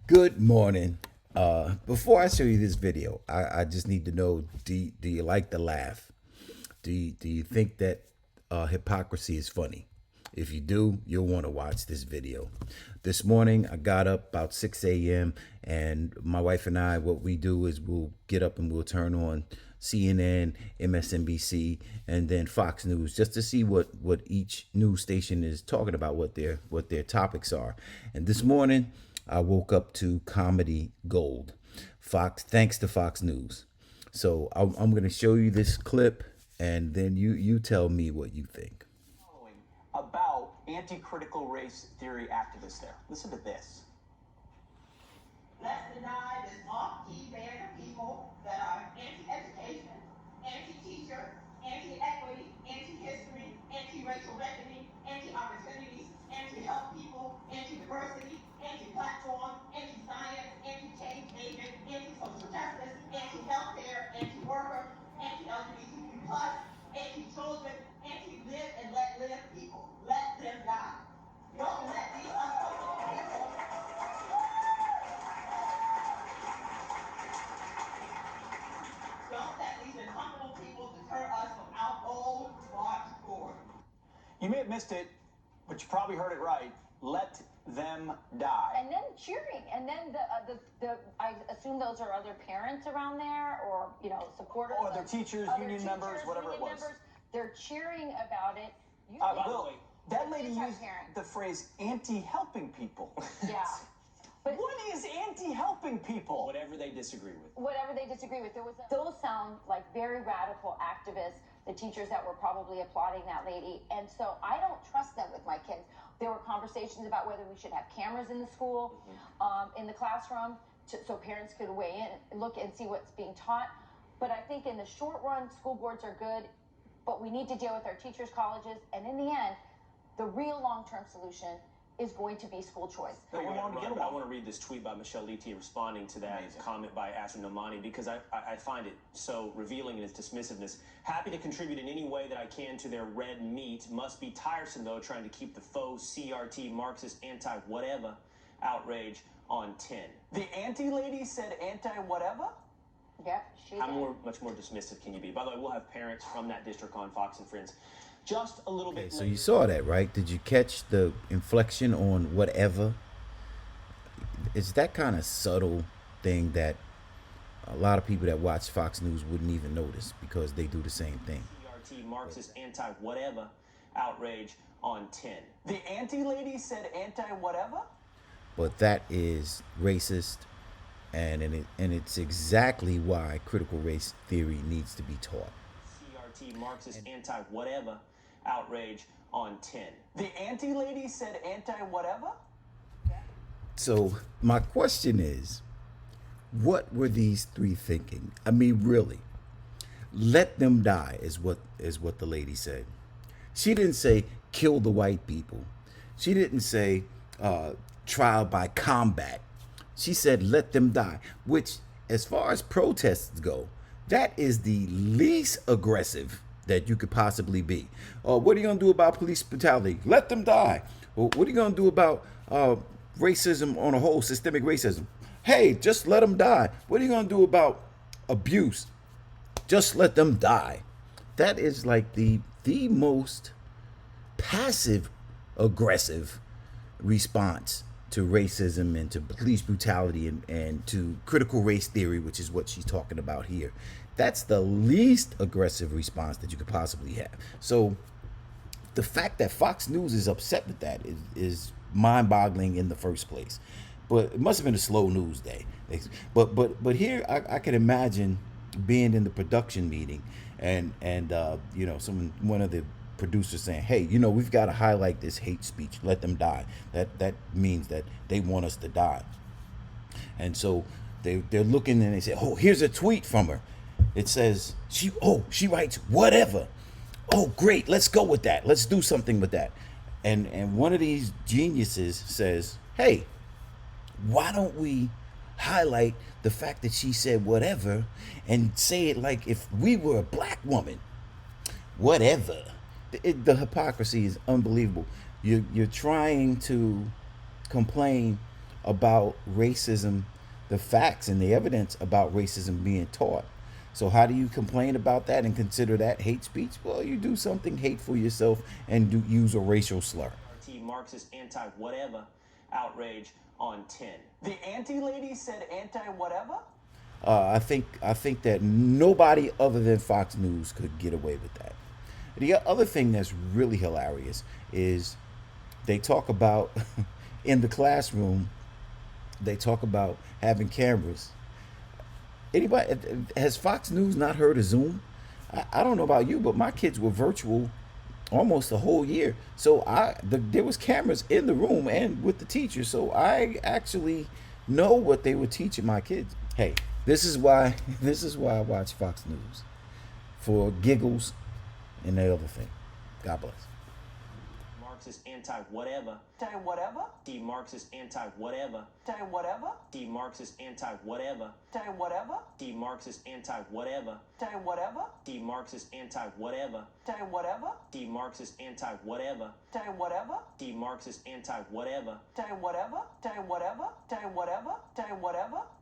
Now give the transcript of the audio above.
Good morning. Before I show you this video, I just need to know, do you like the laugh? Do you think that hypocrisy is funny? If you do, you'll want to watch this video. This morning, I got up about 6 a.m. and my wife and I, what we do is we'll get up and we'll turn on CNN, MSNBC, and then Fox News just to see what each news station is talking about, what their topics are. And this morning, I woke up to comedy gold. Fox, thanks to Fox News. So I'm going to show you this clip, and then you tell me what you think. About anti-critical race theory activists there. Listen to this. Let's deny this off-key band of people that are anti-education, anti-teacher, anti-equity, anti-history, anti-racial reckoning, anti-opportunities, anti-health people, anti-diversity, anti-platform, anti-science, anti-change agent, anti-social justice, anti-healthcare, anti-worker, anti-LGBTQ+, anti-children, anti-live and let live people. Let them die. Don't let these uncomfortable people Don't let these uncomfortable people deter us from our old march forward. You may have missed it, but you probably heard it right. Let them die. And then cheering, and then I assume those are other parents around there, or supporters, Or their teachers, union members, whatever it was. They're cheering about it. Will, that lady used the phrase anti-helping people. Yeah. But what is anti-helping people? Whatever they disagree with. Whatever they disagree with. Those sound like very radical activists, the teachers that were probably applauding that lady. And so I don't trust them with my kids. There were conversations about whether we should have cameras in the school, in the classroom, so parents could weigh in, look and see what's being taught. But I think in the short run, school boards are good, but we need to deal with our teachers' colleges. And in the end, the real long-term solution is going to be school choice. I want to read this tweet by Michelle Leety responding to that comment by Asher Nomani, because I find it so revealing in its dismissiveness. Happy to contribute in any way that I can to their red meat. Must be tiresome, though, trying to keep the faux CRT Marxist anti-whatever outrage on 10. The anti-lady said anti-whatever? Yep, she did. Much more dismissive can you be? By the way, we'll have parents from that district on Fox and Friends. Just a little bit. So you saw that, right? Did you catch the inflection on whatever? It's that kind of subtle thing that a lot of people that watch Fox News wouldn't even notice because they do the same thing. CRT Marxist anti-whatever outrage on 10. The anti-lady said anti-whatever? But that is racist, and it's exactly why critical race theory needs to be taught. CRT Marxist anti-whatever outrage on 10. The anti-lady said anti-whatever? So my question is, what were these three thinking? I mean, really, let them die is what the lady said. She didn't say kill the white people. She didn't say trial by combat. She said let them die, which, as far as protests go, that is the least aggressive that you could possibly be. What are you going to do about police brutality? Let them die. Well, what are you going to do about racism on a whole, systemic racism? Hey, just let them die. What are you going to do about abuse? Just let them die. That is like the most passive aggressive response to racism and to police brutality and to critical race theory, which is what she's talking about here. That's the least aggressive response that you could possibly have. So the fact that Fox News is upset with that is mind-boggling in the first place. But it must have been a slow news day. But here I can imagine being in the production meeting and one of the producers saying, hey, we've got to highlight this hate speech. Let them die. That means that they want us to die. And so they're looking and they say, oh, here's a tweet from her. It says, she writes whatever. Oh, great. Let's go with that. Let's do something with that. And one of these geniuses says, hey, why don't we highlight the fact that she said whatever and say it like if we were a black woman? Whatever. The hypocrisy is unbelievable. You're trying to complain about racism, the facts and the evidence about racism being taught. So how do you complain about that and consider that hate speech? Well, you do something hateful yourself and do use a racial slur. Marxist anti-whatever outrage on 10. The anti-lady said anti-whatever? I think that nobody other than Fox News could get away with that. The other thing that's really hilarious is they talk about in the classroom. They talk about having cameras. Anybody has Fox News not heard of Zoom? I don't know about you, but my kids were virtual almost the whole year. So there was cameras in the room and with the teachers. So I actually know what they were teaching my kids. Hey, this is why I watch Fox News, for giggles and the other thing. God bless. Marxist anti-whatever. Anti-whatever? The Marxist anti-whatever. Anti-whatever? The Marxist anti-whatever. Anti-whatever? The Marxist anti-whatever. Anti-whatever? The Marxist anti-whatever. Anti-whatever? The Marxist anti-whatever. Anti-whatever? The Marxist anti-whatever. Anti-whatever? Anti-whatever? Anti-whatever? Anti-whatever?